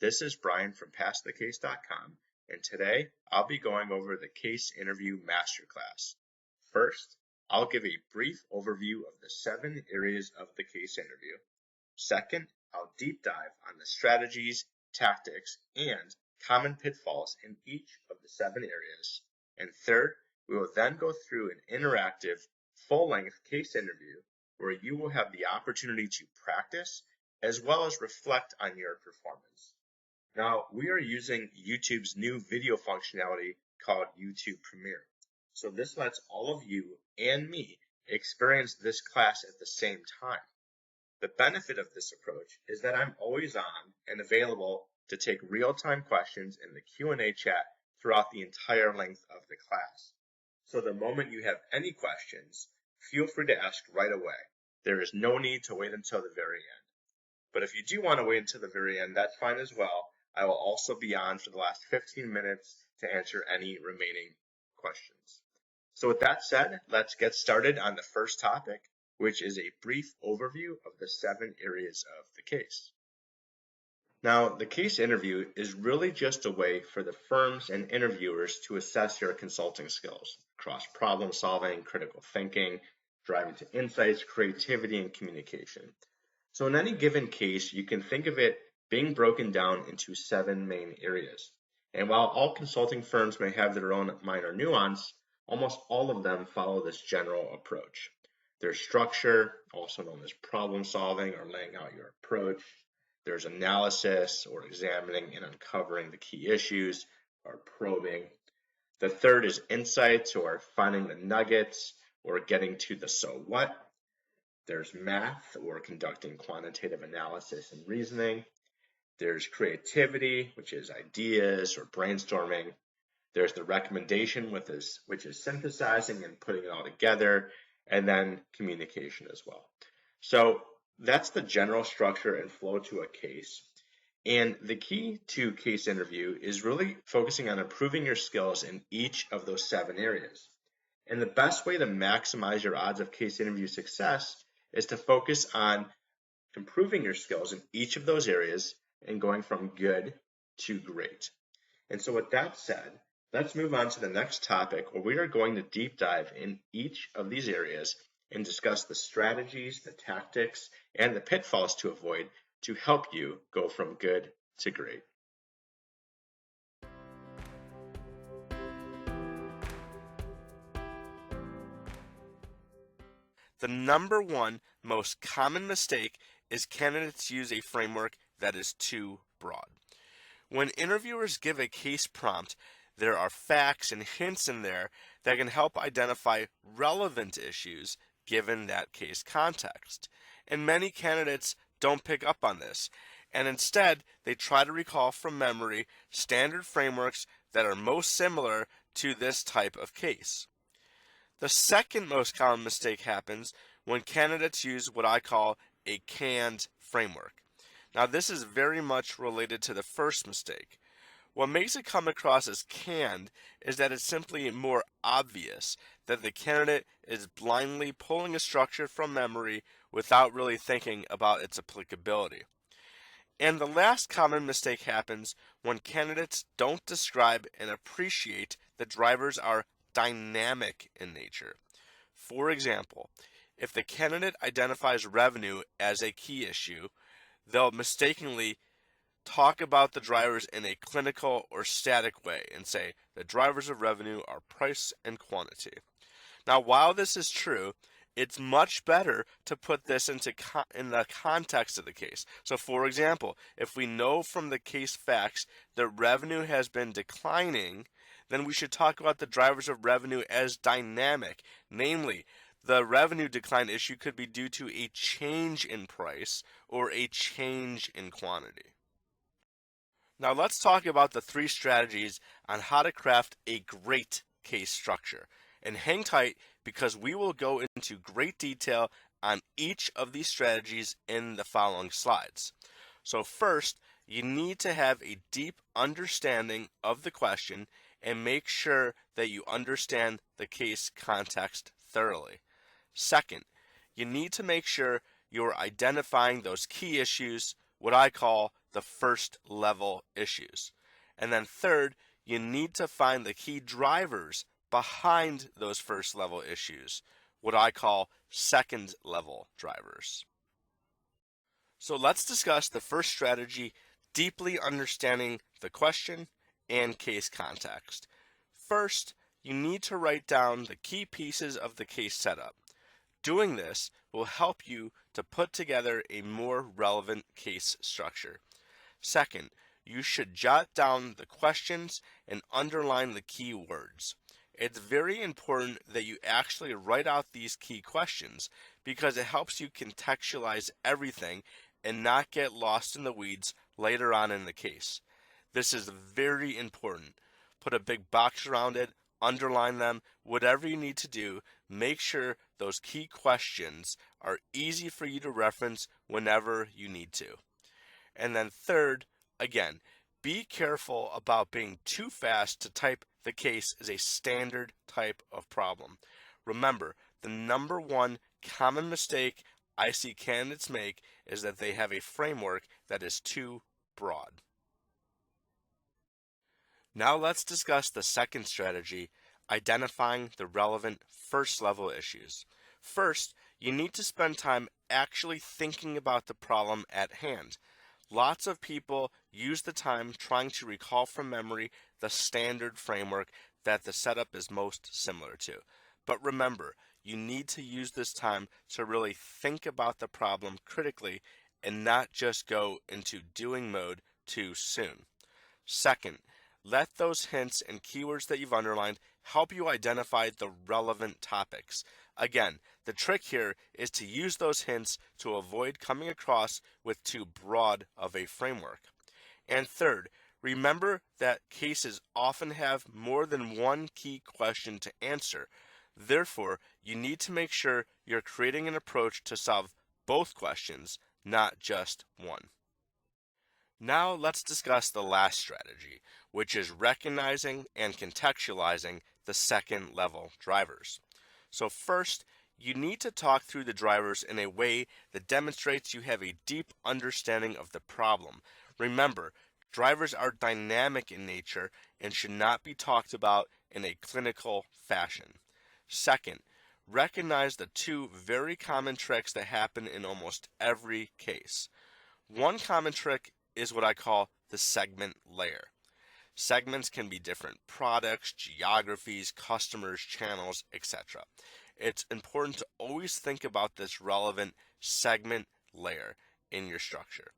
This is Brian from PassTheCase.com, and today I'll be going over the Case Interview Masterclass. First, I'll give a brief overview of the 7 areas of the case interview. Second, I'll deep dive on the strategies, tactics, and common pitfalls in each of the 7 areas. And third, we will then go through an interactive, full-length case interview where you will have the opportunity to practice as well as reflect on your performance. Now, we are using YouTube's new video functionality called YouTube Premiere. So this lets all of you and me experience this class at the same time. The benefit of this approach is that I'm always on and available to take real-time questions in the Q&A chat throughout the entire length of the class. So the moment you have any questions, feel free to ask right away. There is no need to wait until the very end. But if you do want to wait until the very end, that's fine as well. I will also be on for the last 15 minutes to answer any remaining questions. So with that said, let's get started on the first topic, which is a brief overview of the 7 areas of the case. Now, the case interview is really just a way for the firms and interviewers to assess your consulting skills across problem solving, critical thinking, driving to insights, creativity, and communication. So in any given case, you can think of it being broken down into 7 main areas. And while all consulting firms may have their own minor nuance, almost all of them follow this general approach. There's structure, also known as problem solving or laying out your approach. There's analysis or examining and uncovering the key issues or probing. The third is insights or finding the nuggets or getting to the so what. There's math or conducting quantitative analysis and reasoning. There's creativity, which is ideas or brainstorming. There's the recommendation, which is synthesizing and putting it all together, and then communication as well. So that's the general structure and flow to a case. And the key to case interview is really focusing on improving your skills in each of those 7 areas. And the best way to maximize your odds of case interview success is to focus on improving your skills in each of those areas and going from good to great. And so with that said, let's move on to the next topic where we are going to deep dive in each of these areas and discuss the strategies, the tactics, and the pitfalls to avoid to help you go from good to great. The number one most common mistake is candidates use a framework that is too broad. When interviewers give a case prompt, there are facts and hints in there that can help identify relevant issues given that case context. And many candidates don't pick up on this, and instead they try to recall from memory standard frameworks that are most similar to this type of case. The second most common mistake happens when candidates use what I call a canned framework. Now, this is very much related to the first mistake. What makes it come across as canned is that it's simply more obvious that the candidate is blindly pulling a structure from memory without really thinking about its applicability. And the last common mistake happens when candidates don't describe and appreciate that drivers are dynamic in nature. For example, if the candidate identifies revenue as a key issue, they'll mistakenly talk about the drivers in a clinical or static way and say the drivers of revenue are price and quantity. Now, while this is true, it's much better to put this in the context of the case. So, for example, if we know from the case facts that revenue has been declining, then we should talk about the drivers of revenue as dynamic. Namely, the revenue decline issue could be due to a change in price or a change in quantity. Now let's talk about the 3 strategies on how to craft a great case structure. And hang tight because we will go into great detail on each of these strategies in the following slides. So first, you need to have a deep understanding of the question and make sure that you understand the case context thoroughly. Second, you need to make sure you're identifying those key issues, what I call the first level issues. And then third, you need to find the key drivers behind those first level issues, what I call second level drivers. So let's discuss the first strategy, deeply understanding the question and case context. First, you need to write down the key pieces of the case setup. Doing this will help you to put together a more relevant case structure. Second, you should jot down the questions and underline the key words. It's very important that you actually write out these key questions because it helps you contextualize everything and not get lost in the weeds later on in the case. This is very important. Put a big box around it, underline them, whatever you need to do. Make sure those key questions are easy for you to reference whenever you need to. And then third, again, be careful about being too fast to type the case as a standard type of problem. Remember, the number one common mistake I see candidates make is that they have a framework that is too broad. Now let's discuss the second strategy, identifying the relevant first level issues. First, you need to spend time actually thinking about the problem at hand. Lots of people use the time trying to recall from memory the standard framework that the setup is most similar to. But remember, you need to use this time to really think about the problem critically and not just go into doing mode too soon. Second, let those hints and keywords that you've underlined help you identify the relevant topics. Again, the trick here is to use those hints to avoid coming across with too broad of a framework. And third, remember that cases often have more than one key question to answer. Therefore, you need to make sure you're creating an approach to solve both questions, not just one. Now let's discuss the last strategy, which is recognizing and contextualizing the second level drivers. So first, you need to talk through the drivers in a way that demonstrates you have a deep understanding of the problem. Remember, drivers are dynamic in nature and should not be talked about in a clinical fashion. Second, recognize the two very common tricks that happen in almost every case. One common trick is what I call the segment layer. Segments can be different products, geographies, customers, channels, etc. It's important to always think about this relevant segment layer in your structure.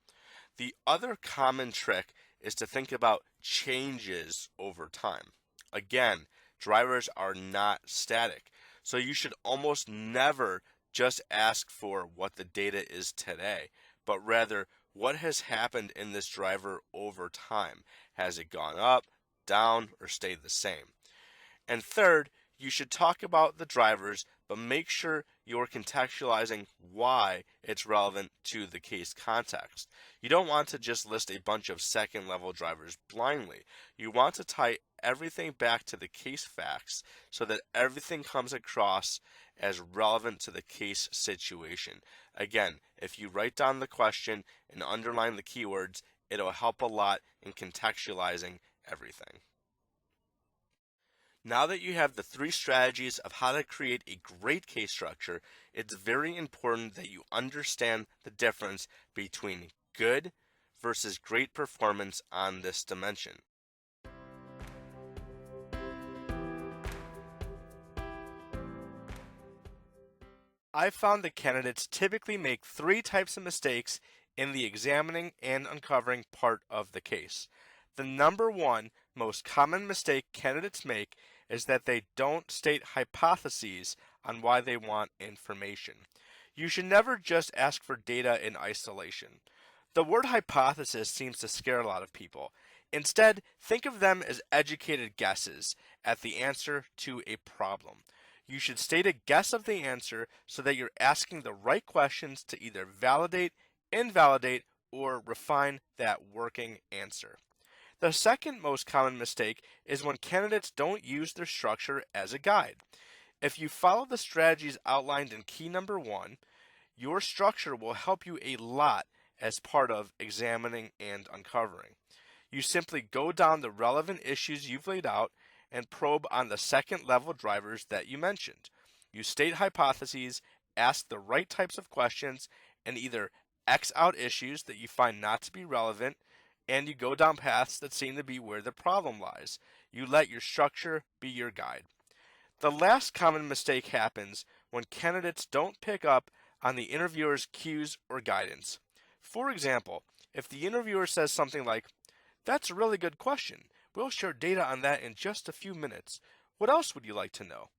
The other common trick is to think about changes over time. Again, drivers are not static, so you should almost never just ask for what the data is today, but rather what has happened in this driver over time. Has it gone up, down, or stayed the same? And third, you should talk about the drivers, but make sure you're contextualizing why it's relevant to the case context. You don't want to just list a bunch of second level drivers blindly. You want to tie everything back to the case facts so that everything comes across as relevant to the case situation. Again, if you write down the question and underline the keywords, it'll help a lot in contextualizing everything. Now that you have the three strategies of how to create a great case structure, it's very important that you understand the difference between good versus great performance on this dimension. I've found that candidates typically make three types of mistakes in the examining and uncovering part of the case. The number one most common mistake candidates make is that they don't state hypotheses on why they want information. You should never just ask for data in isolation. The word hypothesis seems to scare a lot of people. Instead, think of them as educated guesses at the answer to a problem. You should state a guess of the answer so that you're asking the right questions to either validate, invalidate, or refine that working answer. The second most common mistake is when candidates don't use their structure as a guide. If you follow the strategies outlined in key number one, your structure will help you a lot as part of examining and uncovering. You simply go down the relevant issues you've laid out and probe on the second level drivers that you mentioned. You state hypotheses, ask the right types of questions, and either X out issues that you find not to be relevant, and you go down paths that seem to be where the problem lies. You let your structure be your guide. The last common mistake happens when candidates don't pick up on the interviewer's cues or guidance. For example, if the interviewer says something like, "That's a really good question. We'll share data on that in just a few minutes. What else would you like to know?"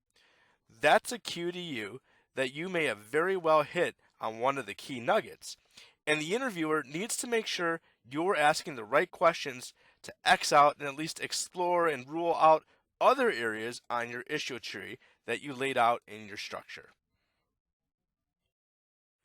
That's a cue to you that you may have very well hit on one of the key nuggets, and the interviewer needs to make sure you're asking the right questions to X out and at least explore and rule out other areas on your issue tree that you laid out in your structure.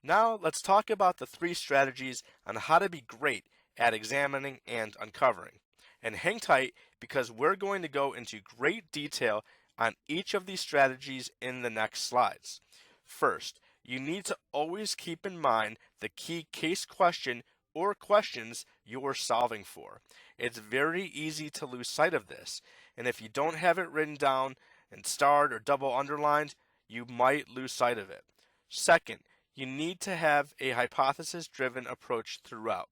Now let's talk about the 3 strategies on how to be great at examining and uncovering. And hang tight because we're going to go into great detail on each of these strategies in the next slides. First, you need to always keep in mind the key case question or questions you're solving for. It's very easy to lose sight of this, and if you don't have it written down and starred or double underlined, you might lose sight of it. Second, you need to have a hypothesis-driven approach throughout.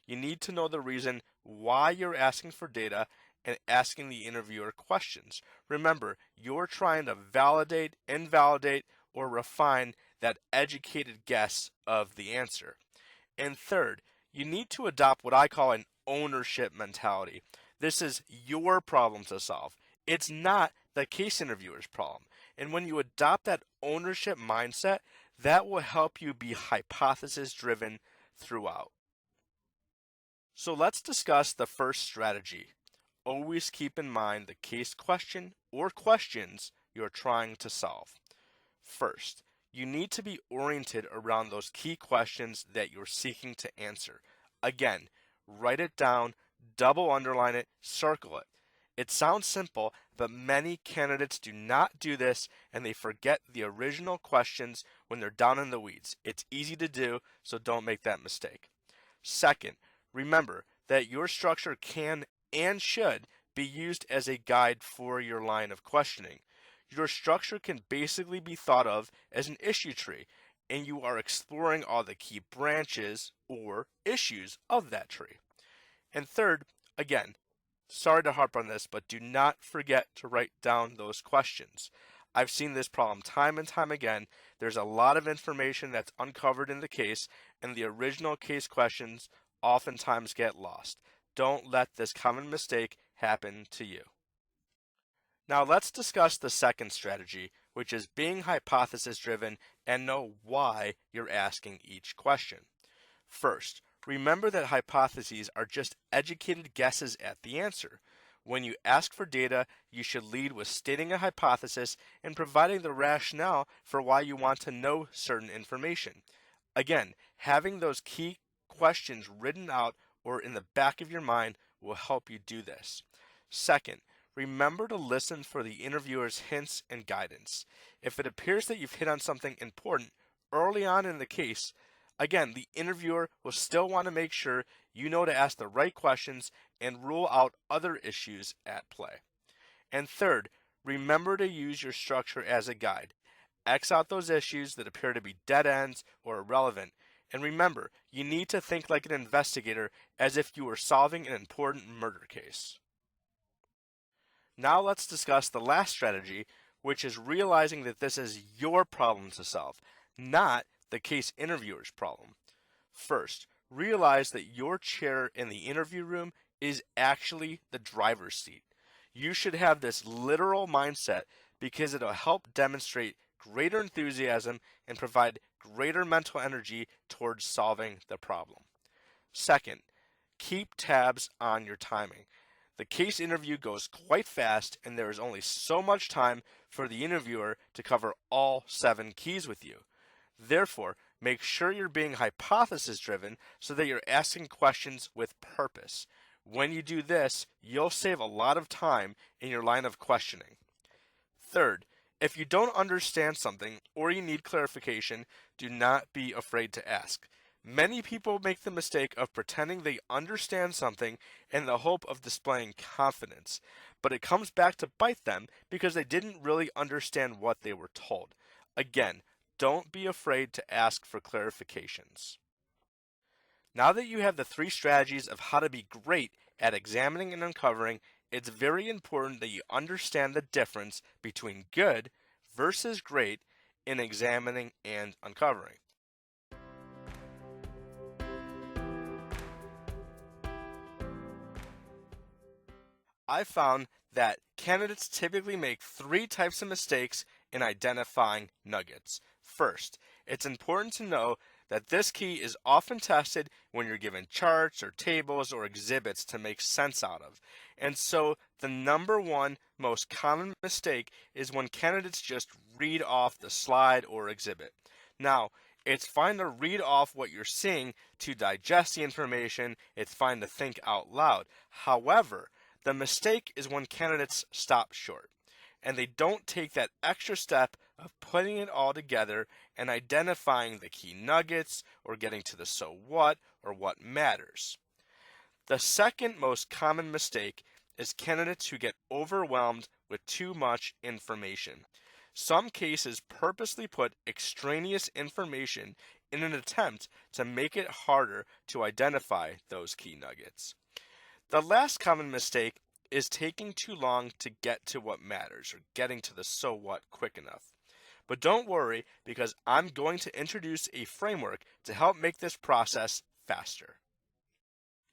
You need to know the reason why you're asking for data and asking the interviewer questions. Remember, you're trying to validate, invalidate, or refine that educated guess of the answer. And third, you need to adopt what I call an ownership mentality. This is your problem to solve. It's not the case interviewer's problem. And when you adopt that ownership mindset, that will help you be hypothesis driven throughout. So let's discuss the first strategy. Always keep in mind the case question or questions you're trying to solve. First, you need to be oriented around those key questions that you're seeking to answer. Again, write it down, double underline it, circle it. It sounds simple, but many candidates do not do this and they forget the original questions when they're down in the weeds. It's easy to do, so don't make that mistake. Second, remember that your structure can and should be used as a guide for your line of questioning. Your structure can basically be thought of as an issue tree, and you are exploring all the key branches or issues of that tree. And third, again, sorry to harp on this, but do not forget to write down those questions. I've seen this problem time and time again. There's a lot of information that's uncovered in the case, and the original case questions oftentimes get lost. Don't let this common mistake happen to you. Now let's discuss the second strategy, which is being hypothesis driven and know why you're asking each question. First, remember that hypotheses are just educated guesses at the answer. When you ask for data, you should lead with stating a hypothesis and providing the rationale for why you want to know certain information. Again, having those key questions written out or in the back of your mind will help you do this. Second, remember to listen for the interviewer's hints and guidance. If it appears that you've hit on something important early on in the case, again, the interviewer will still want to make sure you know to ask the right questions and rule out other issues at play. And third, remember to use your structure as a guide. X out those issues that appear to be dead ends or irrelevant. And remember, you need to think like an investigator as if you were solving an important murder case. Now let's discuss the last strategy, which is realizing that this is your problem to solve, not the case interviewer's problem. First, realize that your chair in the interview room is actually the driver's seat. You should have this literal mindset because it'll help demonstrate greater enthusiasm and provide greater mental energy towards solving the problem. Second, keep tabs on your timing. The case interview goes quite fast, and there is only so much time for the interviewer to cover all 7 keys with you. Therefore, make sure you're being hypothesis driven so that you're asking questions with purpose. When you do this, you'll save a lot of time in your line of questioning. Third, if you don't understand something or you need clarification, do not be afraid to ask. Many people make the mistake of pretending they understand something in the hope of displaying confidence, but it comes back to bite them because they didn't really understand what they were told. Again, don't be afraid to ask for clarifications. Now that you have the three strategies of how to be great at examining and uncovering, it's very important that you understand the difference between good versus great in examining and uncovering. I found that candidates typically make three types of mistakes in identifying nuggets. First, it's important to know that this key is often tested when you're given charts or tables or exhibits to make sense out of. And so the number one most common mistake is when candidates just read off the slide or exhibit. Now, it's fine to read off what you're seeing to digest the information. It's fine to think out loud. However, the mistake is when candidates stop short and they don't take that extra step of putting it all together and identifying the key nuggets or getting to the so what or what matters. The second most common mistake is candidates who get overwhelmed with too much information. Some cases purposely put extraneous information in an attempt to make it harder to identify those key nuggets. The last common mistake is taking too long to get to what matters or getting to the so what quick enough. But don't worry because I'm going to introduce a framework to help make this process faster.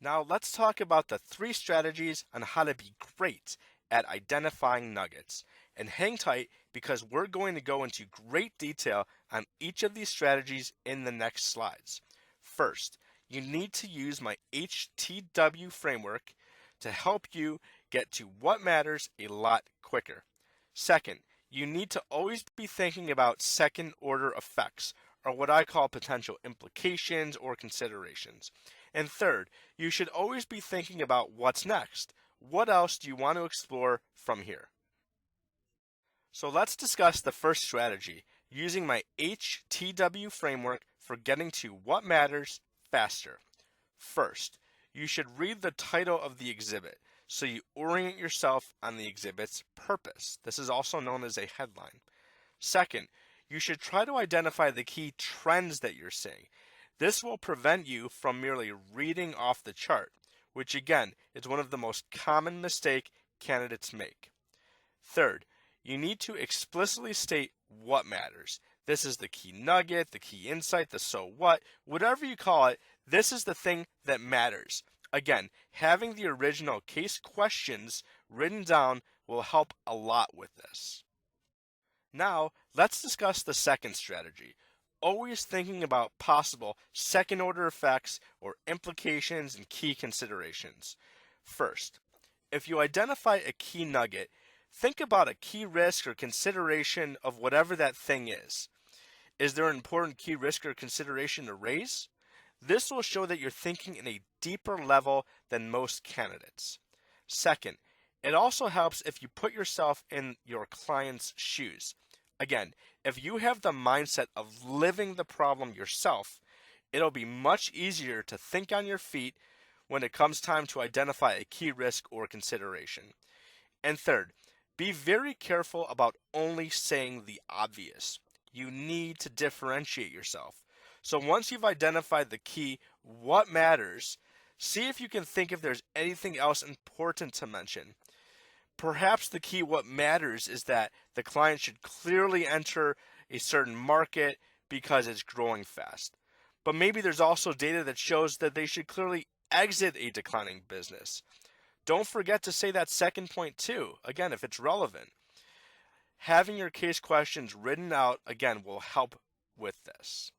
Now let's talk about the three strategies on how to be great at identifying nuggets. And hang tight because we're going to go into great detail on each of these strategies in the next slides. First, you need to use my HTW framework to help you get to what matters a lot quicker. Second, you need to always be thinking about second order effects, or what I call potential implications or considerations. And third, you should always be thinking about what's next. What else do you want to explore from here? So let's discuss the first strategy, using my HTW framework for getting to what matters faster. First, you should read the title of the exhibit so you orient yourself on the exhibit's purpose. This is also known as a headline. Second, you should try to identify the key trends that you're seeing. This will prevent you from merely reading off the chart, which again is one of the most common mistakes candidates make. Third, you need to explicitly state what matters. This is the key nugget, the key insight, the so what, whatever you call it, this is the thing that matters. Again, having the original case questions written down will help a lot with this. Now, let's discuss the second strategy. Always thinking about possible second order effects or implications and key considerations. First, if you identify a key nugget, think about a key risk or consideration of whatever that thing is. Is there an important key risk or consideration to raise? This will show that you're thinking in a deeper level than most candidates. Second, it also helps if you put yourself in your client's shoes. Again, if you have the mindset of living the problem yourself, it'll be much easier to think on your feet when it comes time to identify a key risk or consideration. And third, be very careful about only saying the obvious. You need to differentiate yourself. So once you've identified the key, what matters, see if you can think if there's anything else important to mention. Perhaps the key what matters is that the client should clearly enter a certain market because it's growing fast. But maybe there's also data that shows that they should clearly exit a declining business. Don't forget to say that second point too, again, if it's relevant. Having your case questions written out, again, will help with this.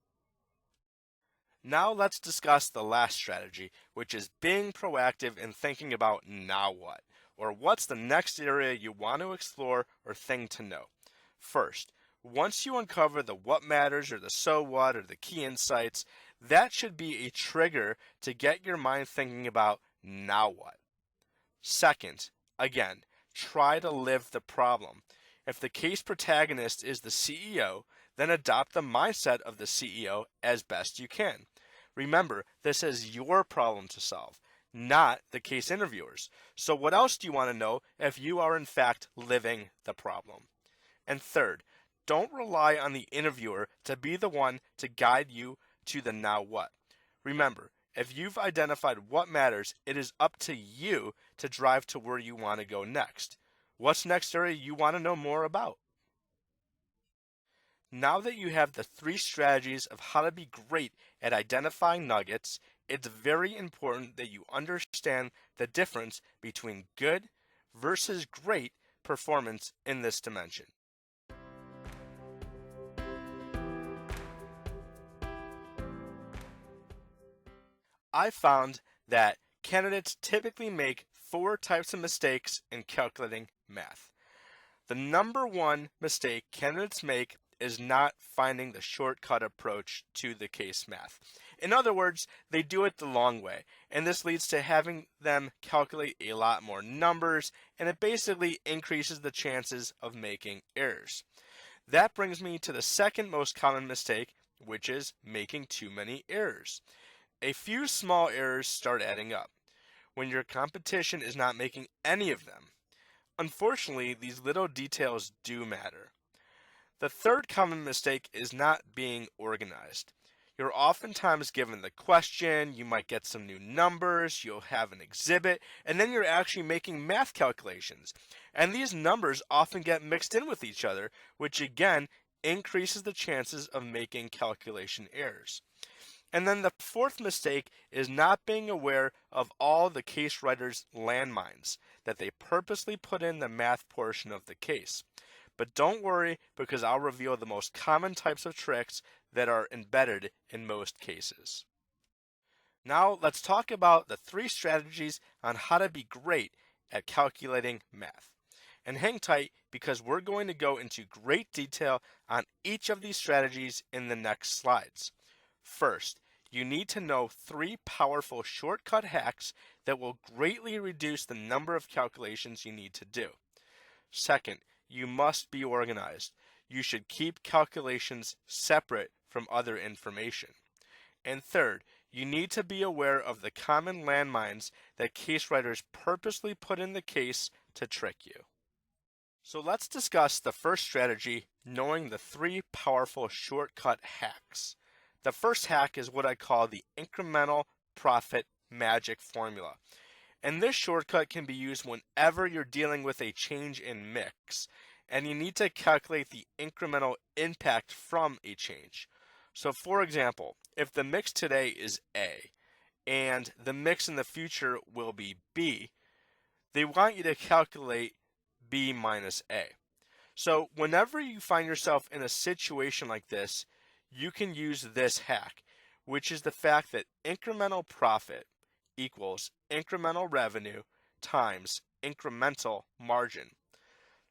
Now let's discuss the last strategy, which is being proactive and thinking about now what, or what's the next area you want to explore or thing to know. First, once you uncover the what matters or the so what or the key insights, that should be a trigger to get your mind thinking about now what. Second, again, try to live the problem. If the case protagonist is the CEO, then adopt the mindset of the CEO as best you can. Remember, this is your problem to solve, not the case interviewer's. So what else do you want to know if you are in fact living the problem? And third, don't rely on the interviewer to be the one to guide you to the now what. Remember, if you've identified what matters, it is up to you to drive to where you want to go next. What's next area you want to know more about? Now that you have the 3 strategies of how to be great at identifying nuggets, it's very important that you understand the difference between good versus great performance in this dimension. I found that candidates typically make 4 types of mistakes in calculating math. The number one mistake candidates make is not finding the shortcut approach to the case math. In other words, they do it the long way, and this leads to having them calculate a lot more numbers, and it basically increases the chances of making errors. That brings me to the second most common mistake, which is making too many errors. A few small errors start adding up when your competition is not making any of them. Unfortunately, these little details do matter. The third common mistake is not being organized. You're oftentimes given the question, you might get some new numbers, you'll have an exhibit, and then you're actually making math calculations. And these numbers often get mixed in with each other, which again increases the chances of making calculation errors. And then the fourth mistake is not being aware of all the case writer's landmines that they purposely put in the math portion of the case. But don't worry, because I'll reveal the most common types of tricks that are embedded in most cases. Now let's talk about the 3 strategies on how to be great at calculating math. And hang tight, because we're going to go into great detail on each of these strategies in the next slides. First, you need to know 3 powerful shortcut hacks that will greatly reduce the number of calculations you need to do. Second, you must be organized. You should keep calculations separate from other information. And third, you need to be aware of the common landmines that case writers purposely put in the case to trick you. So let's discuss the first strategy, knowing the 3 powerful shortcut hacks. The first hack is what I call the incremental profit magic formula. And this shortcut can be used whenever you're dealing with a change in mix, and you need to calculate the incremental impact from a change. So for example, if the mix today is A, and the mix in the future will be B, they want you to calculate B minus A. So whenever you find yourself in a situation like this, you can use this hack, which is the fact that incremental profit equals incremental revenue times incremental margin.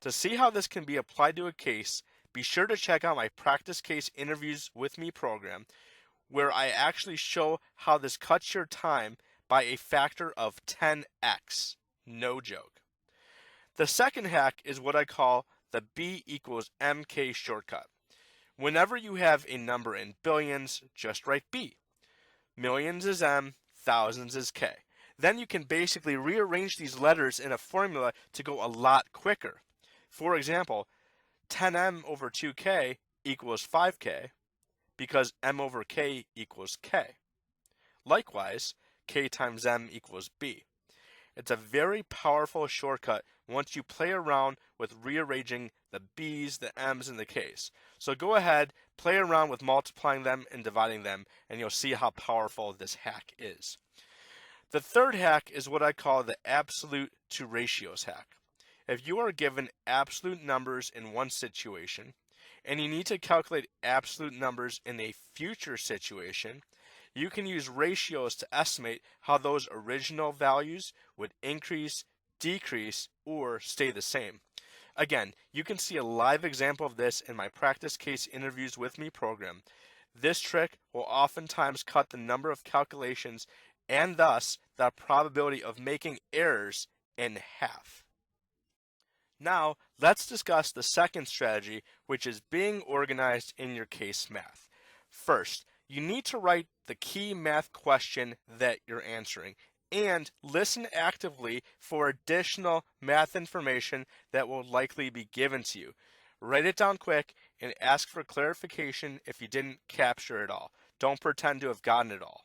To see how this can be applied to a case, be sure to check out my Practice Case Interviews with Me program, where I actually show how this cuts your time by a factor of 10x. No joke. The second hack is what I call the B equals MK shortcut. Whenever you have a number in billions, just write B. Millions is M, thousands is K. Then you can basically rearrange these letters in a formula to go a lot quicker. For example, 10M over 2K equals 5K because M over K equals K. Likewise, K times M equals B. It's a very powerful shortcut once you play around with rearranging the B's, the M's, and the K's. So go ahead, play around with multiplying them and dividing them, and you'll see how powerful this hack is. The third hack is what I call the absolute to ratios hack. If you are given absolute numbers in one situation, and you need to calculate absolute numbers in a future situation, you can use ratios to estimate how those original values would increase, decrease, or stay the same. Again, you can see a live example of this in my Practice Case Interviews with Me program. This trick will oftentimes cut the number of calculations and thus the probability of making errors in half. Now, let's discuss the second strategy, which is being organized in your case math. First, You need to write the key math question that you're answering and listen actively for additional math information that will likely be given to you. Write it down quick and ask for clarification if you didn't capture it all. Don't pretend to have gotten it all.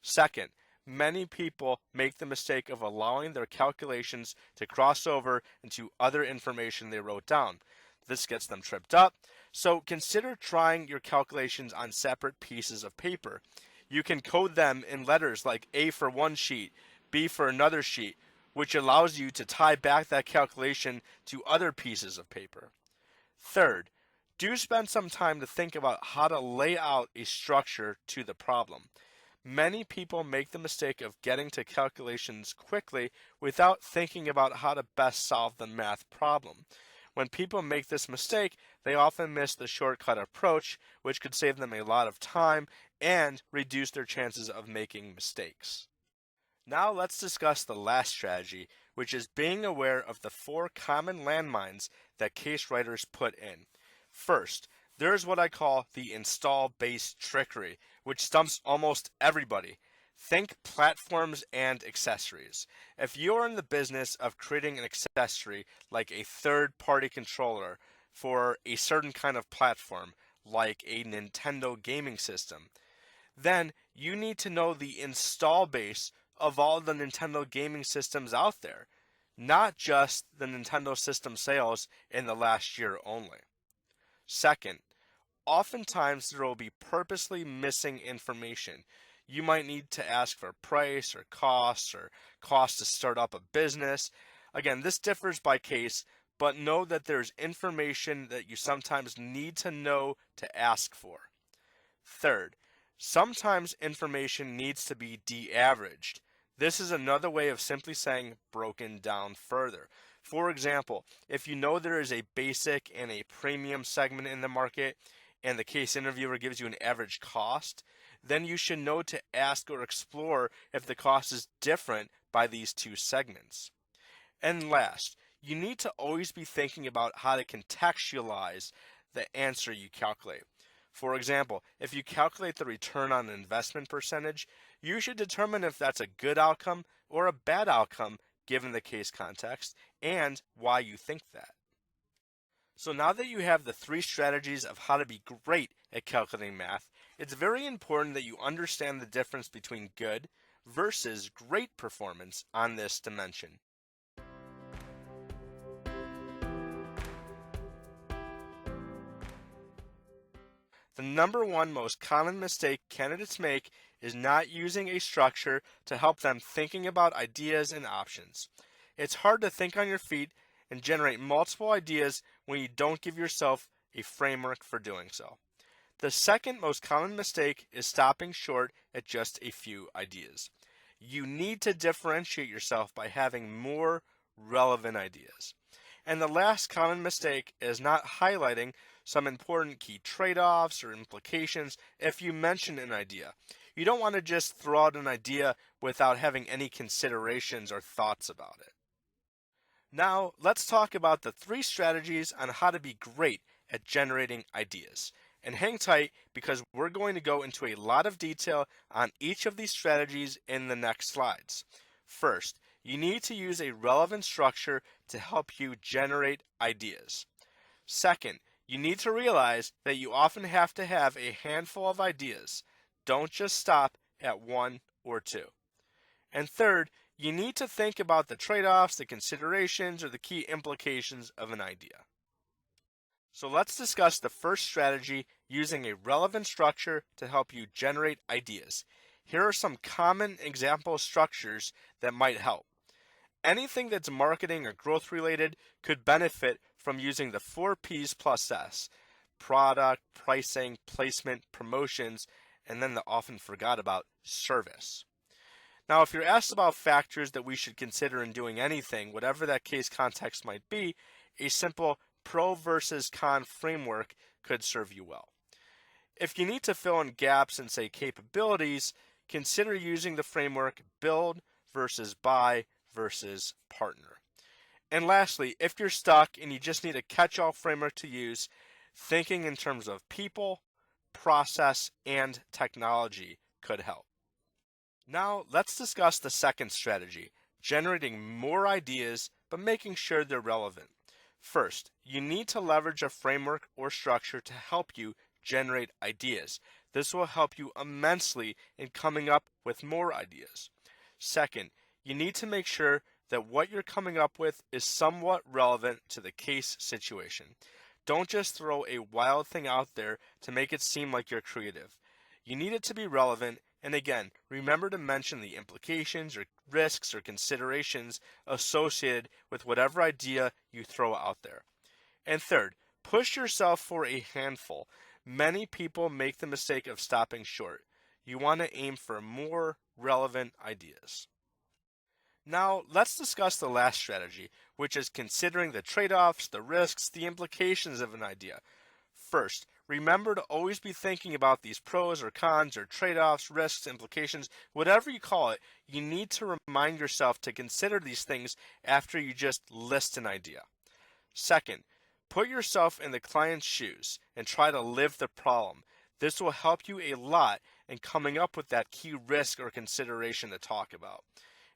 Second, many people make the mistake of allowing their calculations to cross over into other information they wrote down. This gets them tripped up, so consider trying your calculations on separate pieces of paper. You can code them in letters like A for one sheet, B for another sheet, which allows you to tie back that calculation to other pieces of paper. Third, do spend some time to think about how to lay out a structure to the problem. Many people make the mistake of getting to calculations quickly without thinking about how to best solve the math problem. When people make this mistake, they often miss the shortcut approach, which could save them a lot of time and reduce their chances of making mistakes. Now let's discuss the last strategy, which is being aware of the 4 common landmines that case writers put in. First, there's what I call the install-based trickery, which stumps almost everybody. Think platforms and accessories. If you're in the business of creating an accessory like a third-party controller for a certain kind of platform, like a Nintendo gaming system, then you need to know the install base of all the Nintendo gaming systems out there, not just the Nintendo system sales in the last year only. Second, oftentimes there will be purposely missing information. You might need to ask for price or cost to start up a business. Again, this differs by case, but know that there's information that you sometimes need to know to ask for. Third, sometimes information needs to be de-averaged. This is another way of simply saying broken down further. For example, if you know there is a basic and a premium segment in the market, and the case interviewer gives you an average cost, then you should know to ask or explore if the cost is different by these 2 segments. And last, you need to always be thinking about how to contextualize the answer you calculate. For example, if you calculate the return on investment percentage, you should determine if that's a good outcome or a bad outcome given the case context and why you think that. So now that you have the 3 strategies of how to be great at calculating math, it's very important that you understand the difference between good versus great performance on this dimension. The number 1 most common mistake candidates make is not using a structure to help them thinking about ideas and options. It's hard to think on your feet and generate multiple ideas when you don't give yourself a framework for doing so. The second most common mistake is stopping short at just a few ideas. You need to differentiate yourself by having more relevant ideas. And the last common mistake is not highlighting some important key trade-offs or implications if you mention an idea. You don't want to just throw out an idea without having any considerations or thoughts about it. Now, let's talk about the 3 strategies on how to be great at generating ideas. And hang tight because we're going to go into a lot of detail on each of these strategies in the next slides. First, you need to use a relevant structure to help you generate ideas. Second, you need to realize that you often have to have a handful of ideas. Don't just stop at 1 or 2. And third, you need to think about the trade-offs, the considerations, or the key implications of an idea. So let's discuss the first strategy, using a relevant structure to help you generate ideas. Here are some common example structures that might help. Anything that's marketing or growth related could benefit from using the 4 P's plus S: product, pricing, placement, promotions, and then the often forgot about service. Now, if you're asked about factors that we should consider in doing anything, whatever that case context might be, a simple pro versus con framework could serve you well. If you need to fill in gaps in, say, capabilities, consider using the framework build versus buy versus partner. And lastly, if you're stuck and you just need a catch-all framework to use, thinking in terms of people, process, and technology could help. Now, let's discuss the second strategy, generating more ideas but making sure they're relevant. First, you need to leverage a framework or structure to help you generate ideas. This will help you immensely in coming up with more ideas. Second, you need to make sure that what you're coming up with is somewhat relevant to the case situation. Don't just throw a wild thing out there to make it seem like you're creative. You need it to be relevant, and again, remember to mention the implications or risks or considerations associated with whatever idea you throw out there. And third, push yourself for a handful. Many people make the mistake of stopping short. You want to aim for more relevant ideas. Now, let's discuss the last strategy, which is considering the trade-offs, the risks, the implications of an idea. First, remember to always be thinking about these pros or cons or trade-offs, risks, implications, whatever you call it. You need to remind yourself to consider these things after you just list an idea. Second, put yourself in the client's shoes and try to live the problem. This will help you a lot in coming up with that key risk or consideration to talk about.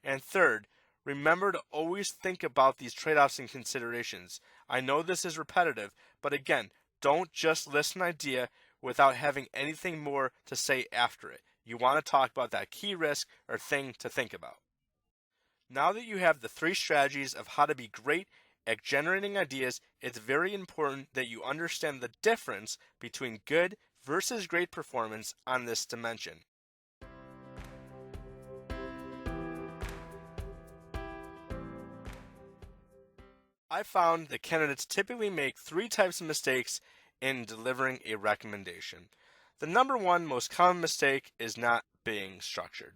And third, remember to always think about these trade-offs and considerations. I know this is repetitive, but again, don't just list an idea without having anything more to say after it. You want to talk about that key risk or thing to think about. Now that you have the three strategies of how to be great at generating ideas, it's very important that you understand the difference between good versus great performance on this dimension. I found that candidates typically make three types of mistakes in delivering a recommendation. The number one most common mistake is not being structured.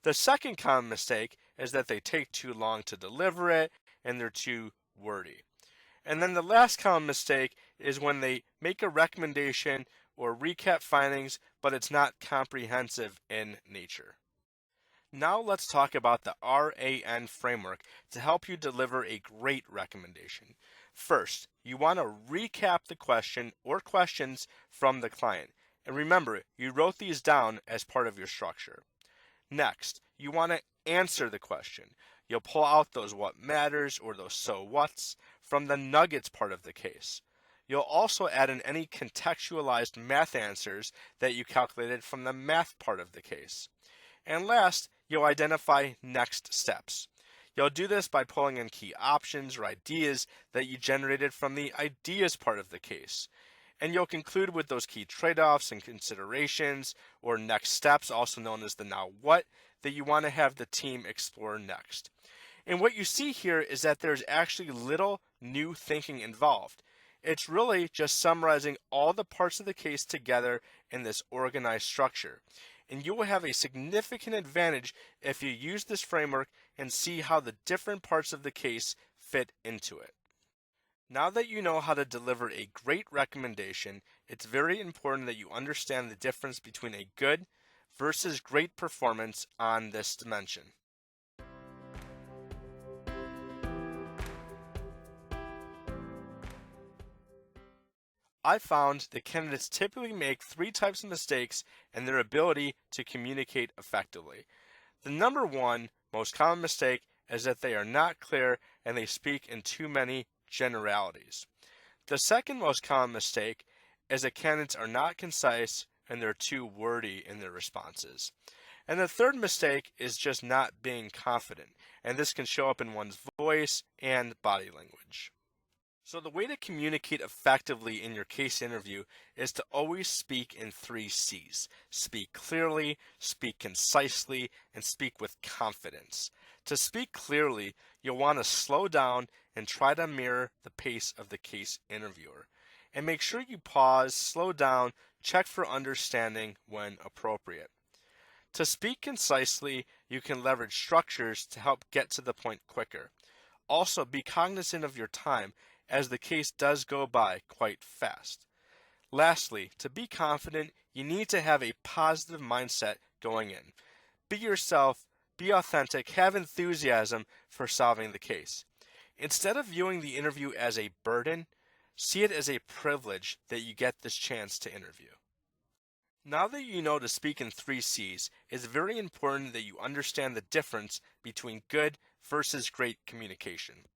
The second common mistake is that they take too long to deliver it and they're too wordy. And then the last common mistake is when they make a recommendation or recap findings, but it's not comprehensive in nature. Now let's talk about the RAN framework to help you deliver a great recommendation. First, you want to recap the question or questions from the client. And remember, you wrote these down as part of your structure. Next, you want to answer the question. You'll pull out those what matters or those so whats from the nuggets part of the case. You'll also add in any contextualized math answers that you calculated from the math part of the case. And last, you'll identify next steps. You'll do this by pulling in key options or ideas that you generated from the ideas part of the case. And you'll conclude with those key trade-offs and considerations or next steps, also known as the now what, that you want to have the team explore next. And what you see here is that there's actually little new thinking involved. It's really just summarizing all the parts of the case together in this organized structure. And you will have a significant advantage if you use this framework and see how the different parts of the case fit into it. Now that you know how to deliver a great recommendation, it's very important that you understand the difference between a good versus great performance on this dimension. I found that candidates typically make three types of mistakes in their ability to communicate effectively. The number one most common mistake is that they are not clear and they speak in too many generalities. The second most common mistake is that candidates are not concise and they're too wordy in their responses. And the third mistake is just not being confident, and this can show up in one's voice and body language. So the way to communicate effectively in your case interview is to always speak in 3 C's. Speak clearly, speak concisely, and speak with confidence. To speak clearly, you'll want to slow down and try to mirror the pace of the case interviewer. And make sure you pause, slow down, check for understanding when appropriate. To speak concisely, you can leverage structures to help get to the point quicker. Also, be cognizant of your time, as the case does go by quite fast. Lastly, to be confident, you need to have a positive mindset going in. Be yourself, be authentic, have enthusiasm for solving the case. Instead of viewing the interview as a burden, see it as a privilege that you get this chance to interview. Now that you know to speak in three C's, it's very important that you understand the difference between good versus great communication.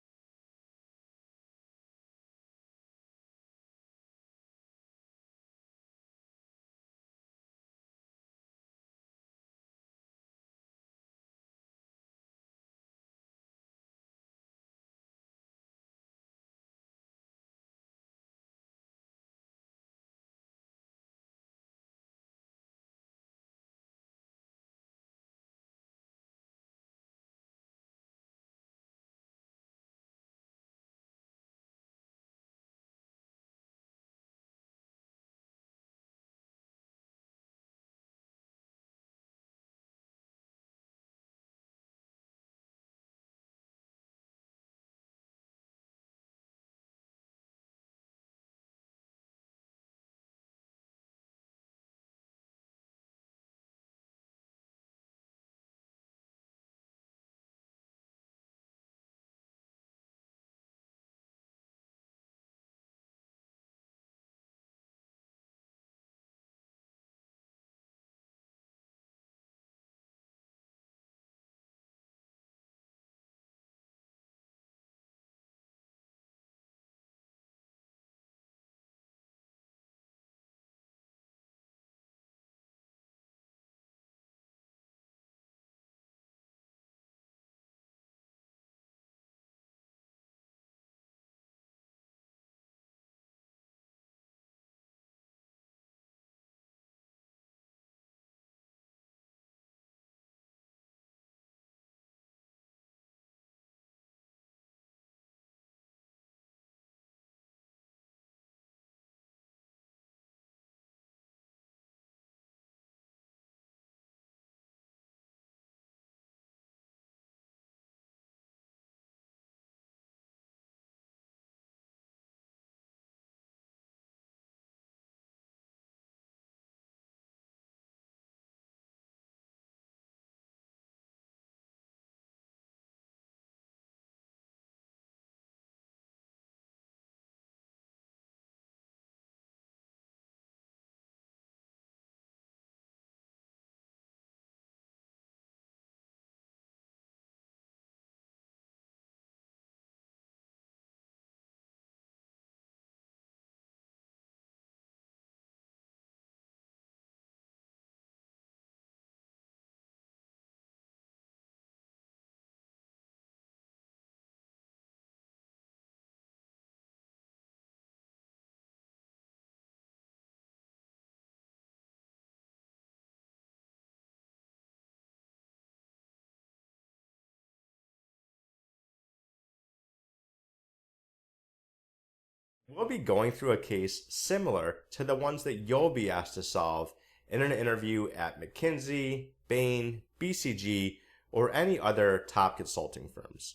We'll be going through a case similar to the ones that you'll be asked to solve in an interview at McKinsey, Bain, BCG, or any other top consulting firms.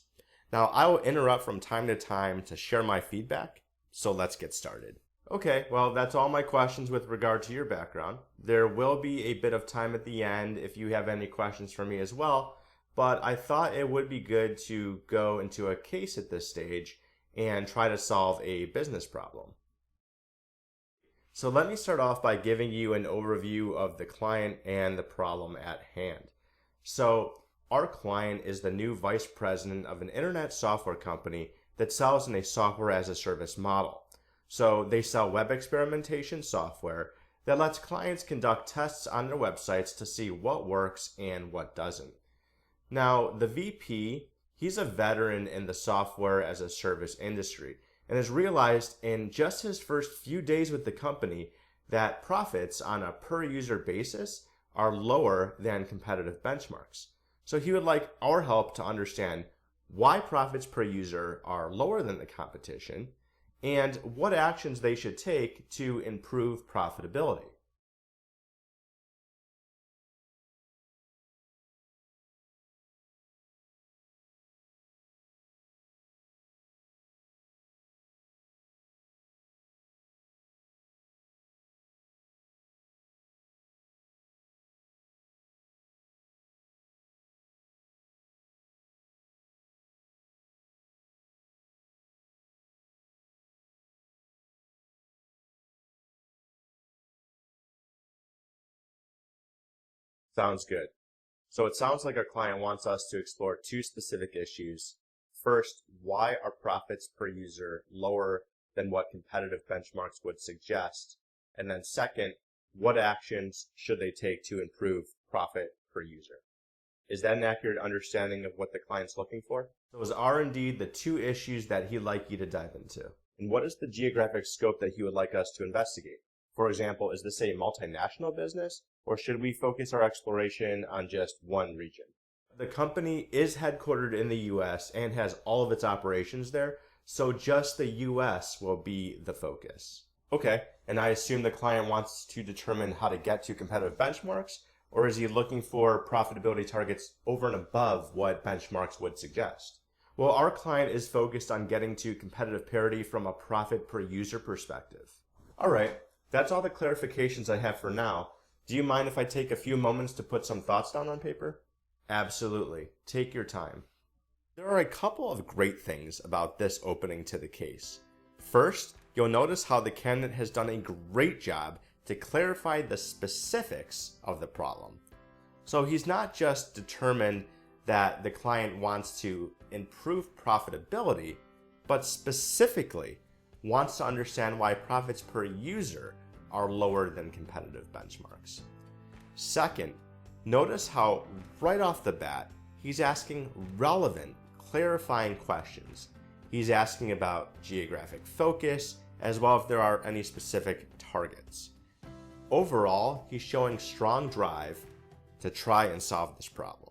Now, I will interrupt from time to time to share my feedback, so let's get started. Okay, well, that's all my questions with regard to your background. There will be a bit of time at the end if you have any questions for me as well, but I thought it would be good to go into a case at this stage and try to solve a business problem. So let me start off by giving you an overview of the client and the problem at hand. So our client is the new vice president of an internet software company that sells in a software as a service model. So they sell web experimentation software that lets clients conduct tests on their websites to see what works and what doesn't. Now, the VP, he's a veteran in the software as a service industry and has realized in just his first few days with the company that profits on a per user basis are lower than competitive benchmarks. So he would like our help to understand why profits per user are lower than the competition and what actions they should take to improve profitability. Sounds good. So it sounds like our client wants us to explore two specific issues. First, why are profits per user lower than what competitive benchmarks would suggest? And then second, what actions should they take to improve profit per user? Is that an accurate understanding of what the client's looking for? Those are indeed the two issues that he'd like you to dive into. And what is the geographic scope that he would like us to investigate? For example, is this a multinational business, or should we focus our exploration on just one region? The company is headquartered in the US and has all of its operations there, so just the US will be the focus. Okay, and I assume the client wants to determine how to get to competitive benchmarks, or is he looking for profitability targets over and above what benchmarks would suggest? Well, our client is focused on getting to competitive parity from a profit per user perspective. All right, that's all the clarifications I have for now. Do you mind if I take a few moments to put some thoughts down on paper? Absolutely. Take your time. There are a couple of great things about this opening to the case. First, you'll notice how the candidate has done a great job to clarify the specifics of the problem. So he's not just determined that the client wants to improve profitability, but specifically wants to understand why profits per user are lower than competitive benchmarks. Second, notice how right off the bat, he's asking relevant, clarifying questions. He's asking about geographic focus, as well if there are any specific targets. Overall, he's showing strong drive to try and solve this problem.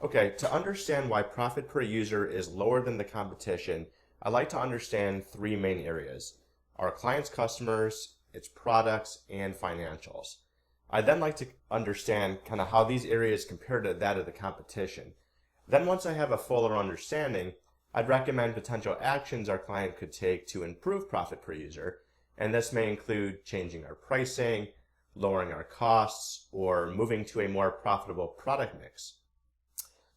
Okay, to understand why profit per user is lower than the competition, I like to understand three main areas: our client's customers, its products, and financials. I then like to understand kind of how these areas compare to that of the competition. Then once I have a fuller understanding, I'd recommend potential actions our client could take to improve profit per user, and this may include changing our pricing, lowering our costs, or moving to a more profitable product mix.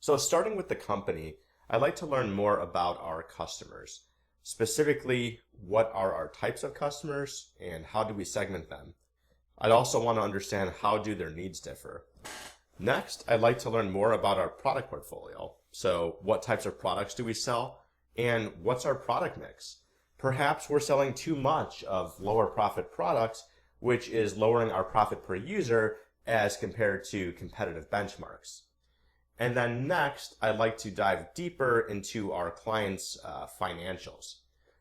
So starting with the company, I'd like to learn more about our customers. Specifically, what are our types of customers and how do we segment them? I'd also want to understand how do their needs differ. Next, I'd like to learn more about our product portfolio. So what types of products do we sell and what's our product mix? Perhaps we're selling too much of lower profit products, which is lowering our profit per user as compared to competitive benchmarks. And then next, I'd like to dive deeper into our clients' financials.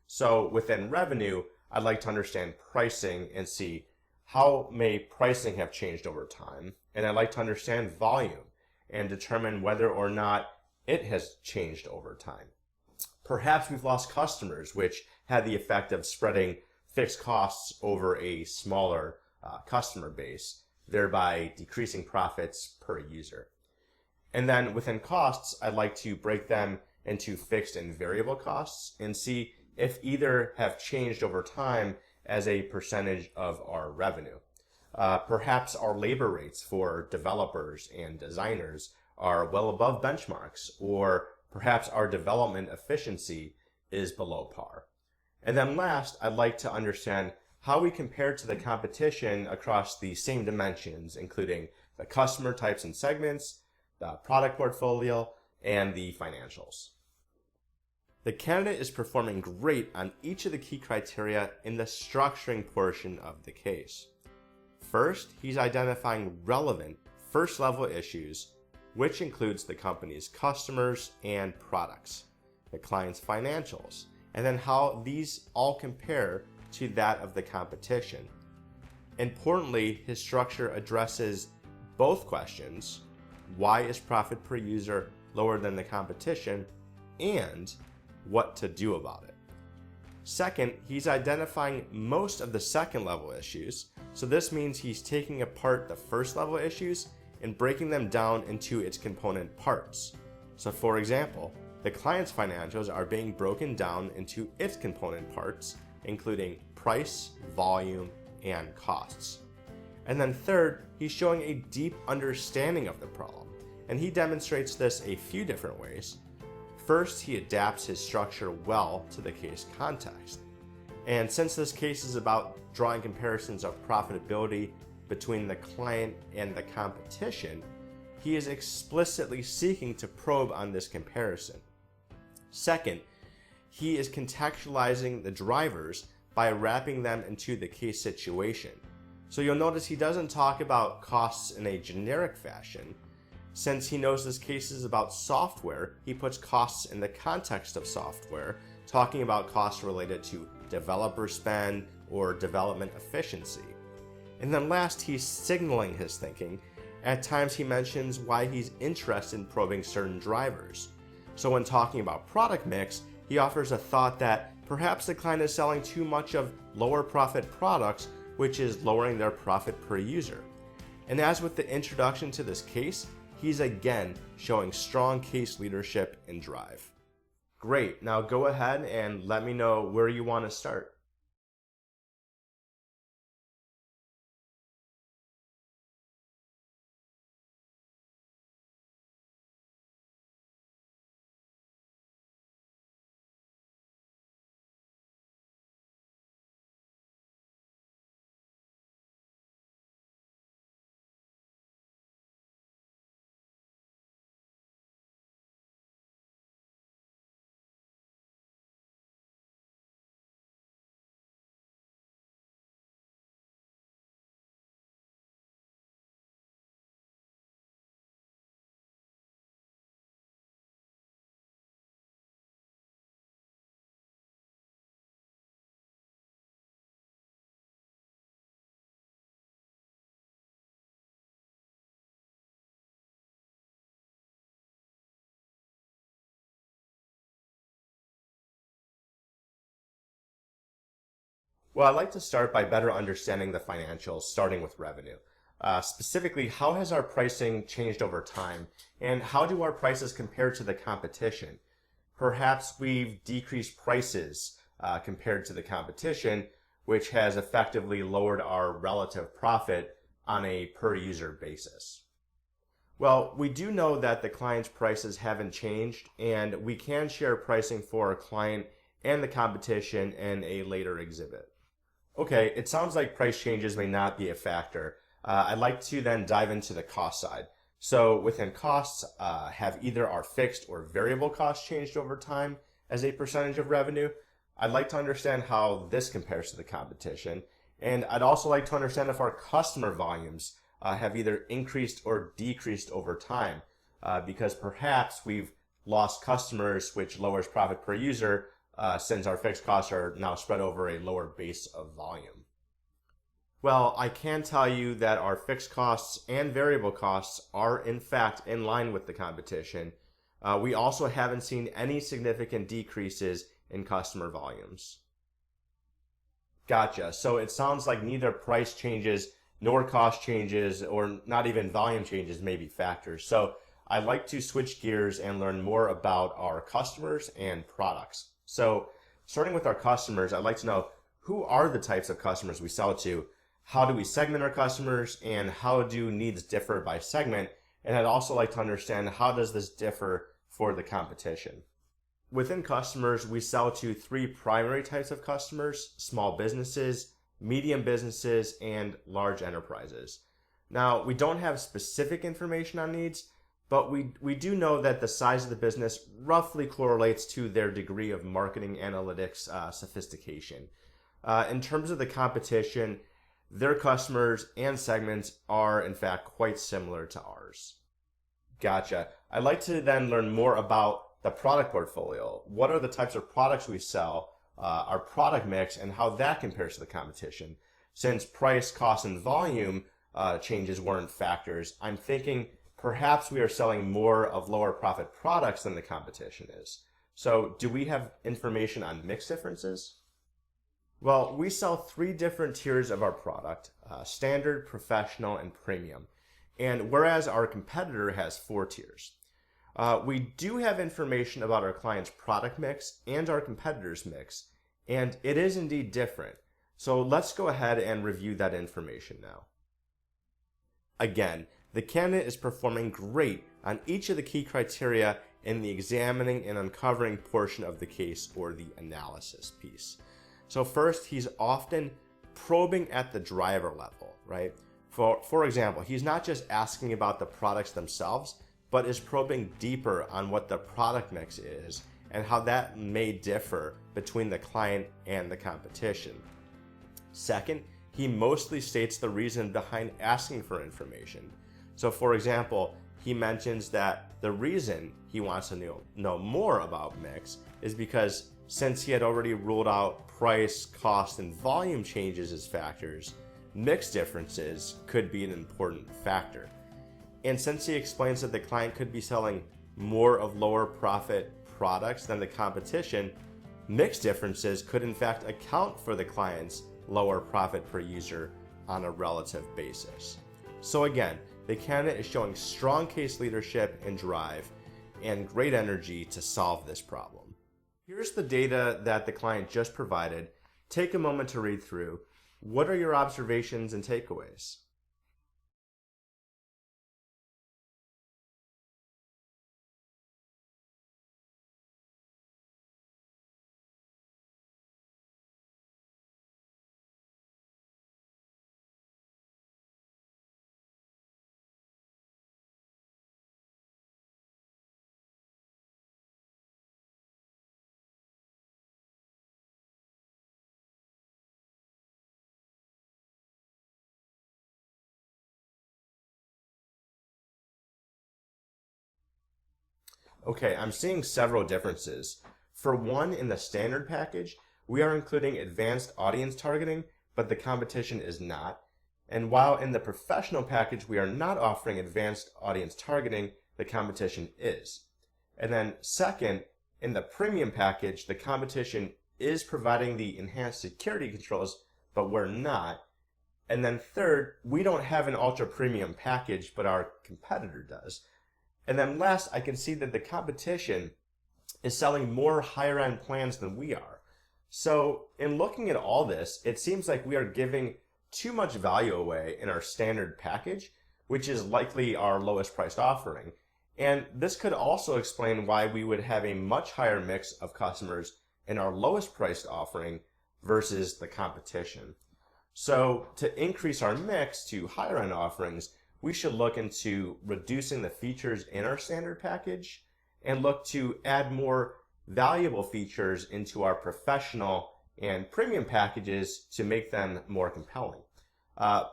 So within revenue, I'd like to understand pricing and see how may pricing have changed over time. And I'd like to understand volume and determine whether or not it has changed over time. Perhaps we've lost customers, which had the effect of spreading fixed costs over a smaller customer base, thereby decreasing profits per user. And then within costs, I'd like to break them into fixed and variable costs and see if either have changed over time as a percentage of our revenue. Perhaps our labor rates for developers and designers are well above benchmarks, or perhaps our development efficiency is below par. And then last, I'd like to understand how we compare to the competition across the same dimensions, including the customer types and segments, the product portfolio, and the financials. The candidate is performing great on each of the key criteria in the structuring portion of the case. First, he's identifying relevant first-level issues, which includes the company's customers and products, the client's financials, and then how these all compare to that of the competition. Importantly, his structure addresses both questions: why is profit per user lower than the competition, and what to do about it. Second, he's identifying most of the second level issues, so this means he's taking apart the first level issues and breaking them down into its component parts. So for example, the client's financials are being broken down into its component parts, including price, volume, and costs. And then third, he's showing a deep understanding of the problem, and he demonstrates this a few different ways. First, he adapts his structure well to the case context. And since this case is about drawing comparisons of profitability between the client and the competition, he is explicitly seeking to probe on this comparison. Second, he is contextualizing the drivers by wrapping them into the case situation. So you'll notice he doesn't talk about costs in a generic fashion. Since he knows this case is about software, he puts costs in the context of software, talking about costs related to developer spend or development efficiency. And then last, he's signaling his thinking. At times he mentions why he's interested in probing certain drivers. So when talking about product mix, he offers a thought that perhaps the client is selling too much of lower profit products, which is lowering their profit per user. And as with the introduction to this case, he's again showing strong case leadership and drive. Great, now go ahead and let me know where you want to start. Well, I'd like to start by better understanding the financials, starting with revenue. Specifically, how has our pricing changed over time, and how do our prices compare to the competition? Perhaps we've decreased prices compared to the competition, which has effectively lowered our relative profit on a per user basis. Well, we do know that the client's prices haven't changed, and we can share pricing for our client and the competition in a later exhibit. Okay, it sounds like price changes may not be a factor. I'd like to then dive into the cost side. So within costs, have either our fixed or variable costs changed over time as a percentage of revenue? I'd like to understand how this compares to the competition. And I'd also like to understand if our customer volumes have either increased or decreased over time, because perhaps we've lost customers, which lowers profit per user, since our fixed costs are now spread over a lower base of volume. Well, I can tell you that our fixed costs and variable costs are in fact in line with the competition. We also haven't seen any significant decreases in customer volumes. Gotcha. So it sounds like neither price changes nor cost changes, or not even volume changes, may be factors. So I'd like to switch gears and learn more about our customers and products. So starting with our customers, I'd like to know, who are the types of customers we sell to? how do we segment our customers, and how do needs differ by segment. And I'd also like to understand, how does this differ for the competition? Within customers, we sell to three primary types of customers: small businesses, medium businesses, and large enterprises. Now, we don't have specific information on needs, but we do know that the size of the business roughly correlates to their degree of marketing analytics sophistication. In terms of the competition, their customers and segments are in fact quite similar to ours. Gotcha. I'd like to then learn more about the product portfolio. What are the types of products we sell, our product mix, and how that compares to the competition? Since price, cost, and volume changes weren't factors, I'm thinking perhaps we are selling more of lower profit products than the competition is. So do we have information on mix differences? Well, we sell three different tiers of our product: standard, professional, and premium. And whereas our competitor has four tiers. We do have information about our client's product mix and our competitor's mix, and it is indeed different. So let's go ahead and review that information now. Again, the candidate is performing great on each of the key criteria in the examining and uncovering portion of the case, or the analysis piece. So first, he's often probing at the driver level, right? For example, he's not just asking about the products themselves, but is probing deeper on what the product mix is and how that may differ between the client and the competition. Second, he mostly states the reason behind asking for information. So for example, he mentions that the reason he wants to know more about mix is because since he had already ruled out price, cost, and volume changes as factors, mix differences could be an important factor. And since he explains that the client could be selling more of lower profit products than the competition, mix differences could in fact account for the client's lower profit per user on a relative basis. So again, the candidate is showing strong case leadership and drive and great energy to solve this problem. Here's the data that the client just provided. Take a moment to read through. What are your observations and takeaways? Okay, I'm seeing several differences. For one, in the standard package, we are including advanced audience targeting, but the competition is not. And while in the professional package we are not offering advanced audience targeting, the competition is. And then second, in the premium package, the competition is providing the enhanced security controls, but we're not. And then third, we don't have an ultra premium package, but our competitor does. And then last, I can see that the competition is selling more higher end plans than we are. So in looking at all this, it seems like we are giving too much value away in our standard package, which is likely our lowest priced offering. And this could also explain why we would have a much higher mix of customers in our lowest priced offering versus the competition. So to increase our mix to higher end offerings, we should look into reducing the features in our standard package and look to add more valuable features into our professional and premium packages to make them more compelling.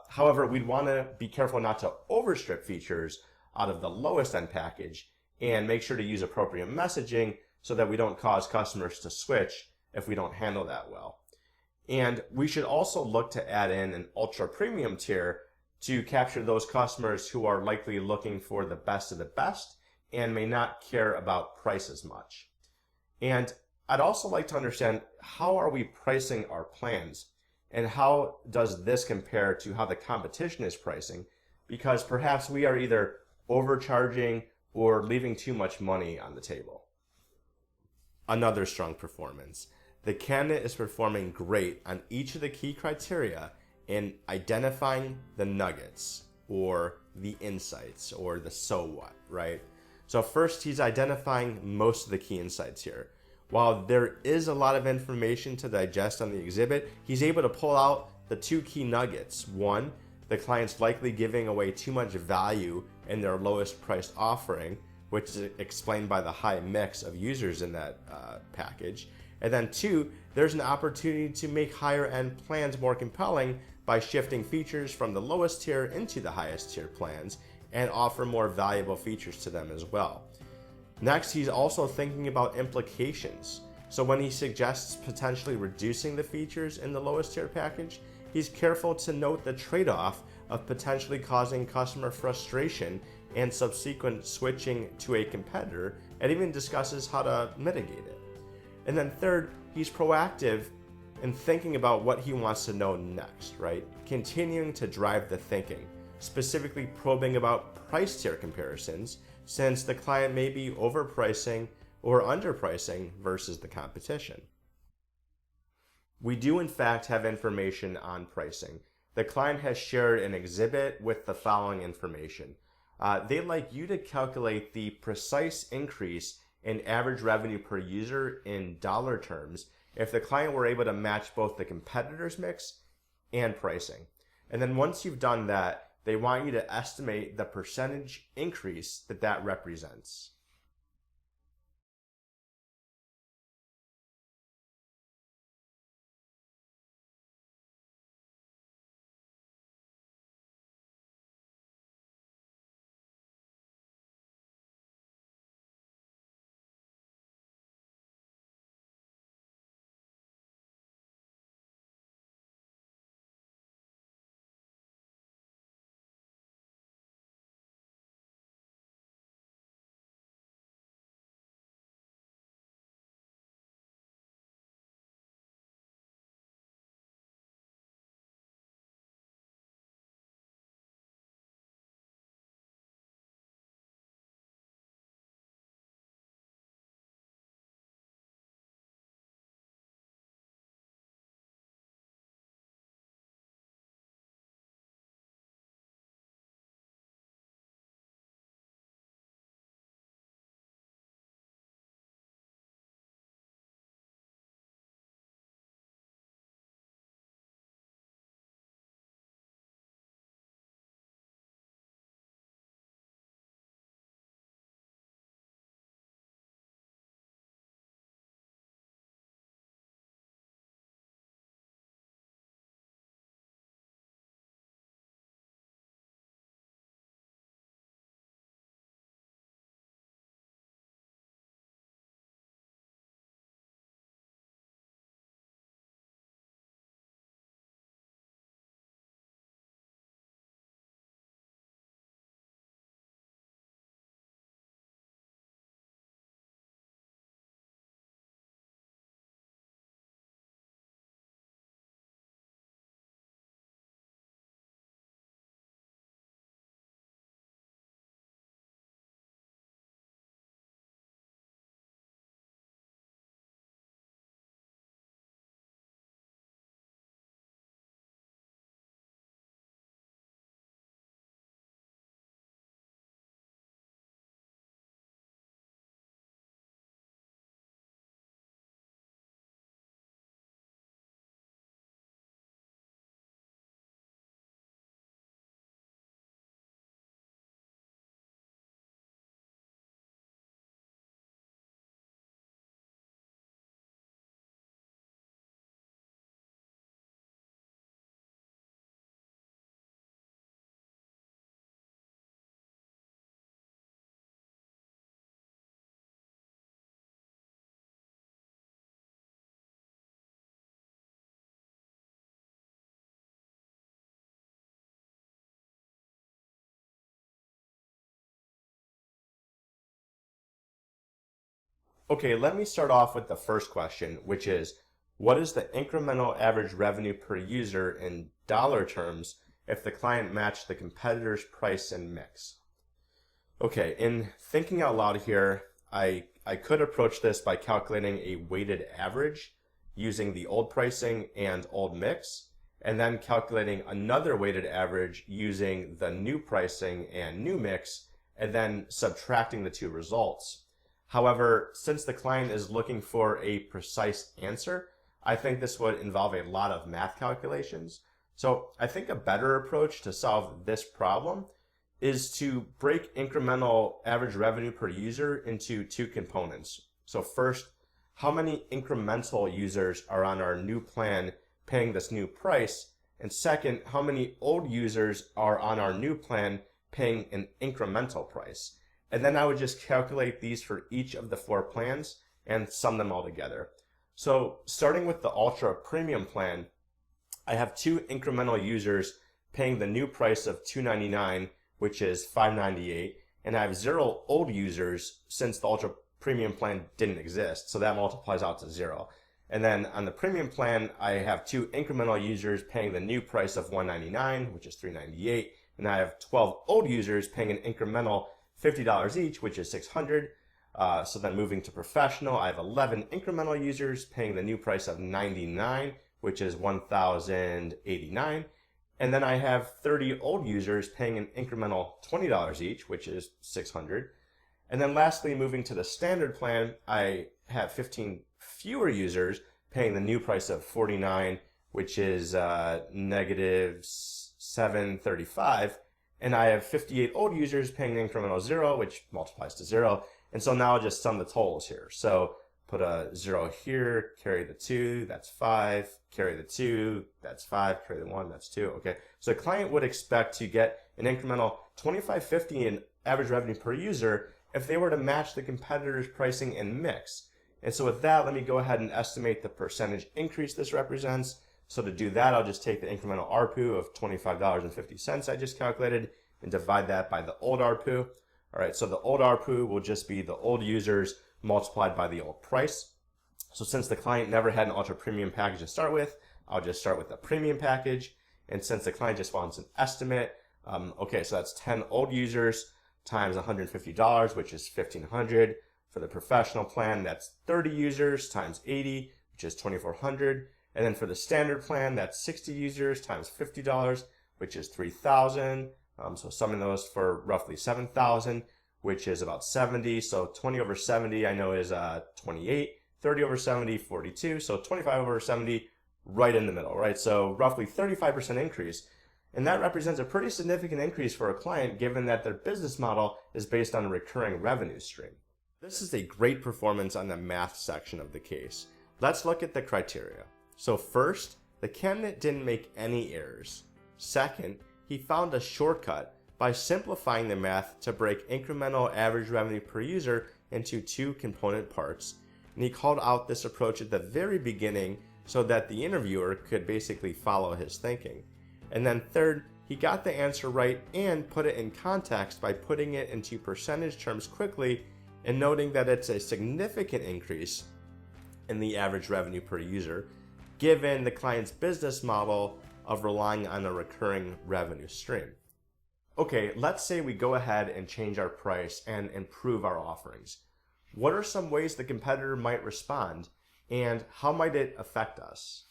However, we'd want to be careful not to overstrip features out of the lowest end package and make sure to use appropriate messaging so that we don't cause customers to switch if we don't handle that well. And we should also look to add in an ultra premium tier to capture those customers who are likely looking for the best of the best and may not care about price as much. And I'd also like to understand, how are we pricing our plans, and how does this compare to how the competition is pricing? Because perhaps we are either overcharging or leaving too much money on the table. Another strong performance. The candidate is performing great on each of the key criteria in identifying the nuggets or the insights or the so what, right? So first, he's identifying most of the key insights here. While there is a lot of information to digest on the exhibit, he's able to pull out the two key nuggets. One, the client's likely giving away too much value in their lowest priced offering, which is explained by the high mix of users in that package. And then two, there's an opportunity to make higher end plans more compelling by shifting features from the lowest tier into the highest tier plans and offer more valuable features to them as well. Next, he's also thinking about implications. So when he suggests potentially reducing the features in the lowest tier package, he's careful to note the trade-off of potentially causing customer frustration and subsequent switching to a competitor, and even discusses how to mitigate it. And then third, he's proactive in thinking about what he wants to know next, right? Continuing to drive the thinking, specifically probing about price tier comparisons, since the client may be overpricing or underpricing versus the competition. We do in fact have information on pricing. The client has shared an exhibit with the following information. They'd like you to calculate the precise increase in average revenue per user in dollar terms if the client were able to match both the competitor's mix and pricing. And then once you've done that, they want you to estimate the percentage increase that represents. Okay, let me start off with the first question, which is, what is the incremental average revenue per user in dollar terms if the client matched the competitor's price and mix? Okay, in thinking out loud here, I could approach this by calculating a weighted average using the old pricing and old mix, and then calculating another weighted average using the new pricing and new mix, and then subtracting the two results. However, since the client is looking for a precise answer, I think this would involve a lot of math calculations. So I think a better approach to solve this problem is to break incremental average revenue per user into two components. So first, how many incremental users are on our new plan paying this new price? And second, how many old users are on our new plan paying an incremental price? And then I would just calculate these for each of the 4 plans and sum them all together. So starting with the Ultra Premium plan, I have 2 incremental users paying the new price of $299, which is $598, and I have 0 old users since the Ultra Premium plan didn't exist, so that multiplies out to 0. And then on the Premium plan, I have 2 incremental users paying the new price of $199, which is $398, and I have 12 old users paying an incremental $50 each, which is $600. So then moving to Professional, I have 11 incremental users paying the new price of $99, which is $1,089. And then I have 30 old users paying an incremental $20 each, which is $600. And then lastly, moving to the Standard plan, I have 15 fewer users paying the new price of $49, which is negative $735. And I have 58 old users paying an incremental 0, which multiplies to 0. And so now I'll just sum the totals here. So put a 0 here, carry the 2, that's 5, carry the 2, that's 5, carry the 1, that's 2. Okay, so the client would expect to get an incremental $25.50 in average revenue per user if they were to match the competitor's pricing and mix. And so with that, let me go ahead and estimate the percentage increase this represents. So to do that, I'll just take the incremental ARPU of $25.50 I just calculated and divide that by the old ARPU. All right, so the old ARPU will just be the old users multiplied by the old price. So since the client never had an Ultra Premium package to start with, I'll just start with the Premium package. And since the client just wants an estimate, okay, so that's 10 old users times $150, which is $1,500. For the Professional plan, that's 30 users times 80, which is $2,400. And then for the Standard plan, that's 60 users times $50, which is $3,000. So summing those for roughly $7,000, which is about 70. So 20 over 70, I know is 28. 30 over 70, 42. So 25 over 70, right in the middle, right? So roughly 35% increase. And that represents a pretty significant increase for a client given that their business model is based on a recurring revenue stream. This is a great performance on the math section of the case. Let's look at the criteria. So first, the candidate didn't make any errors. Second, he found a shortcut by simplifying the math to break incremental average revenue per user into 2 component parts. And he called out this approach at the very beginning so that the interviewer could basically follow his thinking. And then third, he got the answer right and put it in context by putting it into percentage terms quickly and noting that it's a significant increase in the average revenue per user given the client's business model of relying on a recurring revenue stream. Okay, let's say we go ahead and change our price and improve our offerings. What are some ways the competitor might respond, and how might it affect us?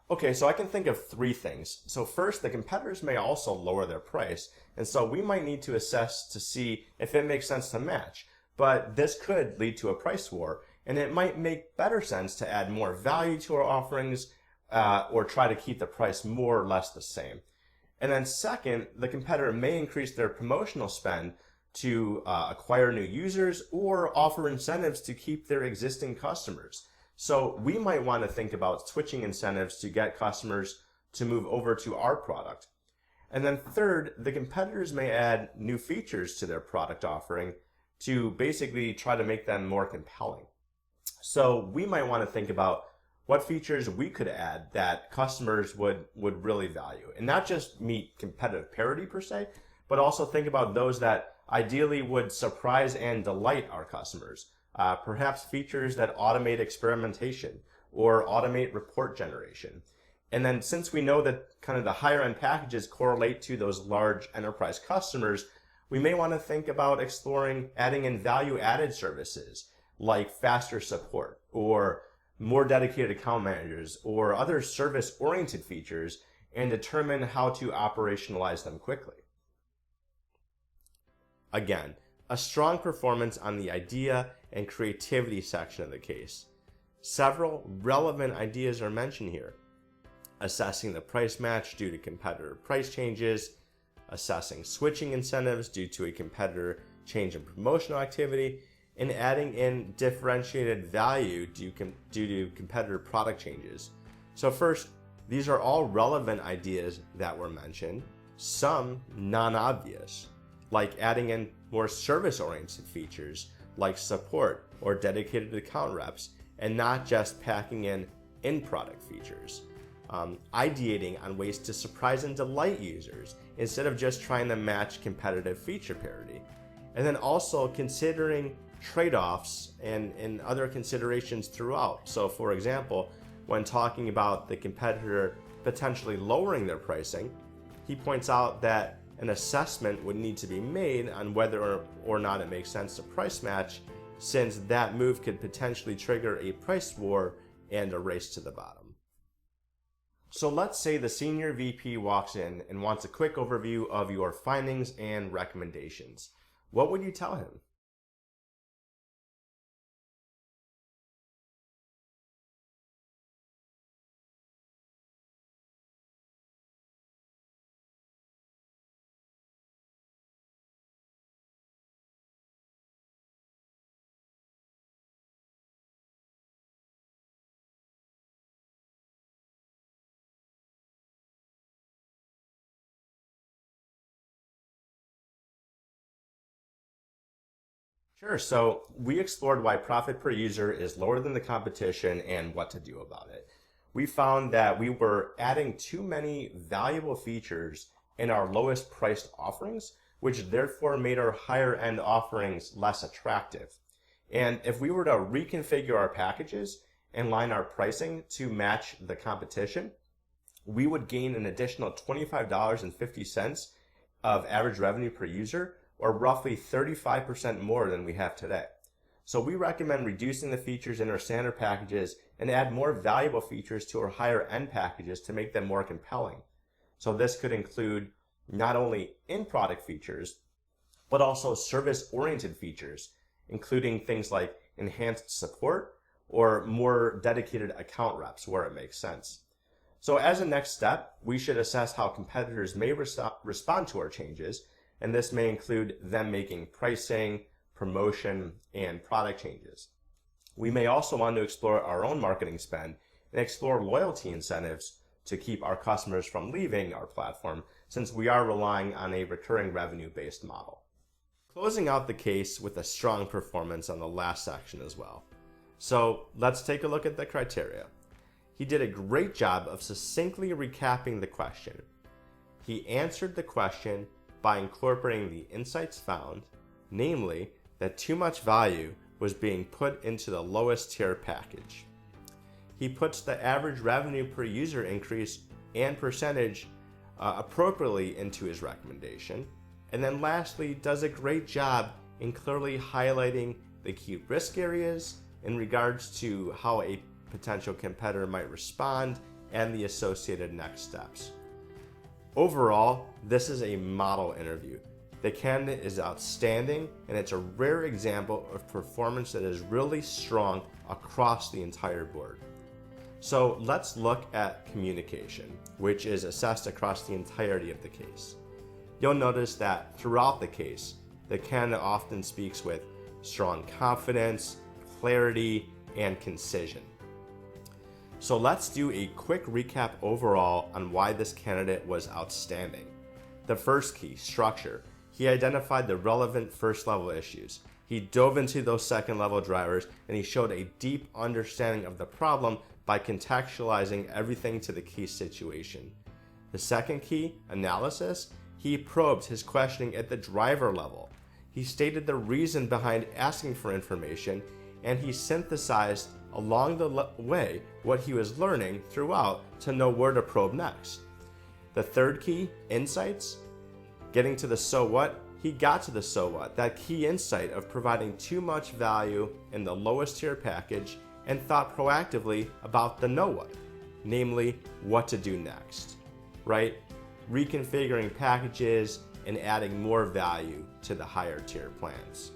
Okay, so I can think of 3 things. So first, the competitors may also lower their price, and so we might need to assess to see if it makes sense to match. But this could lead to a price war, and it might make better sense to add more value to our offerings or try to keep the price more or less the same. And then second, the competitor may increase their promotional spend to acquire new users or offer incentives to keep their existing customers. So we might want to think about switching incentives to get customers to move over to our product. And then third, the competitors may add new features to their product offering to basically try to make them more compelling. So we might want to think about what features we could add that customers would really value, and not just meet competitive parity per se, but also think about those that ideally would surprise and delight our customers. Perhaps features that automate experimentation or automate report generation. And then since we know that kind of the higher end packages correlate to those large enterprise customers, we may want to think about exploring adding in value added services like faster support or more dedicated account managers or other service oriented features, and determine how to operationalize them quickly. Again, a strong performance on the idea and creativity section of the case. Several relevant ideas are mentioned here. Assessing the price match due to competitor price changes, assessing switching incentives due to a competitor change in promotional activity, and adding in differentiated value due to competitor product changes. So first, these are all relevant ideas that were mentioned, some non-obvious, like adding in more service-oriented features like support or dedicated account reps, and not just packing in product features. Ideating on ways to surprise and delight users instead of just trying to match competitive feature parity. And then also considering trade-offs and other considerations throughout. So for example, when talking about the competitor potentially lowering their pricing, he points out that an assessment would need to be made on whether or not it makes sense to price match, since that move could potentially trigger a price war and a race to the bottom. So let's say the senior VP walks in and wants a quick overview of your findings and recommendations. What would you tell him? Sure. So we explored why profit per user is lower than the competition and what to do about it. We found that we were adding too many valuable features in our lowest priced offerings, which therefore made our higher end offerings less attractive. And if we were to reconfigure our packages and line our pricing to match the competition, we would gain an additional $25.50 of average revenue per user, or roughly 35% more than we have today. So we recommend reducing the features in our standard packages and add more valuable features to our higher end packages to make them more compelling. So this could include not only in-product features, but also service-oriented features, including things like enhanced support or more dedicated account reps where it makes sense. So as a next step, we should assess how competitors may respond to our changes, and this may include them making pricing, promotion, and product changes. We may also want to explore our own marketing spend and explore loyalty incentives to keep our customers from leaving our platform, since we are relying on a recurring revenue-based model. Closing out the case with a strong performance on the last section as well. So let's take a look at the criteria. He did a great job of succinctly recapping the question. He answered the question by incorporating the insights found, namely that too much value was being put into the lowest tier package. He puts the average revenue per user increase and percentage appropriately into his recommendation. And then lastly, does a great job in clearly highlighting the key risk areas in regards to how a potential competitor might respond and the associated next steps. Overall, this is a model interview. The candidate is outstanding, and it's a rare example of performance that is really strong across the entire board. So let's look at communication, which is assessed across the entirety of the case. You'll notice that throughout the case, the candidate often speaks with strong confidence, clarity, and concision. So let's do a quick recap overall on why this candidate was outstanding. The first key, structure. He identified the relevant first level issues. He dove into those second level drivers, and he showed a deep understanding of the problem by contextualizing everything to the case situation. The second key, analysis, he probed his questioning at the driver level. He stated the reason behind asking for information, and he synthesized along the way what he was learning throughout to know where to probe next. The third key, insights, getting to the so what, he got to the so what, that key insight of providing too much value in the lowest tier package, and thought proactively about the know what, namely what to do next, right? Reconfiguring packages and adding more value to the higher tier plans.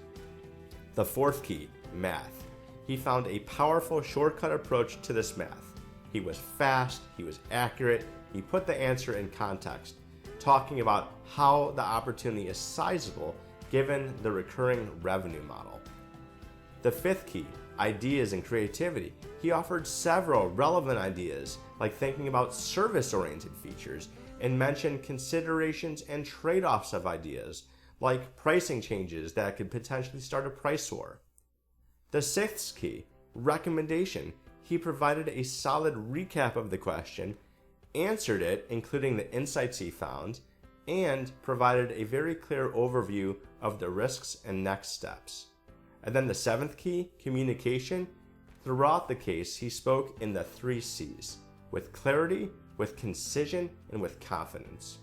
The fourth key, math. He found a powerful shortcut approach to this math. He was fast, he was accurate, he put the answer in context, talking about how the opportunity is sizable given the recurring revenue model. The fifth key, ideas and creativity. He offered several relevant ideas, like thinking about service-oriented features, and mentioned considerations and trade-offs of ideas, like pricing changes that could potentially start a price war. The sixth key, recommendation. He provided a solid recap of the question, answered it, including the insights he found, and provided a very clear overview of the risks and next steps. And then the seventh key, communication. Throughout the case, he spoke in the 3 C's, with clarity, with concision, and with confidence.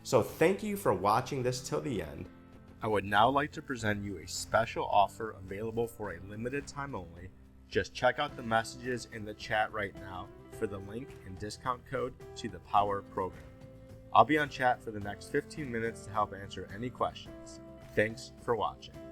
So thank you for watching this till the end. I would now like to present you a special offer available for a limited time only. Just check out the messages in the chat right now for the link and discount code to the Power program. I'll be on chat for the next 15 minutes to help answer any questions. Thanks for watching.